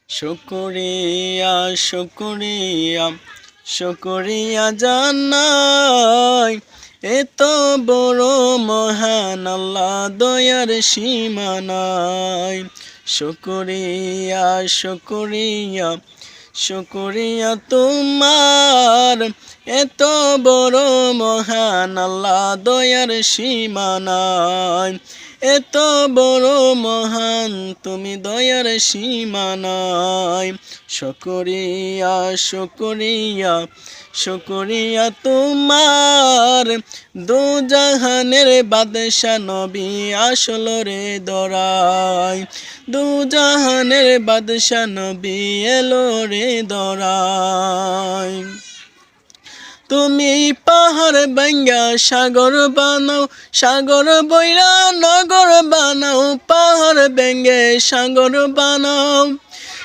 শুকরিয়া শুকরিয়া শুকরিয়া জানাই, এত বড় মহান আল্লাহ দয়ার সীমা নাই। শুকরিয়া শুকরিয়া শুকরিয়া তোমার, এত বড় মহান আল্লাহ দয়ার সীমা নাই। এত বড় মহান তুমি দয়ার সীমা নাই। শুকরিয়া শুকরিয়া শুকরিয়া তোমার, দু জাহানের বাদশা নবী আসলো রে দরাই। দু জাহানের বাদশা নবী এলো রে দরাই। তুমি পাহাড় ভাঙ্গা সাগর বানাও, সাগর বইরা নগর বানাও। পাহাড় ভেঙ্গে সাগর বানাও,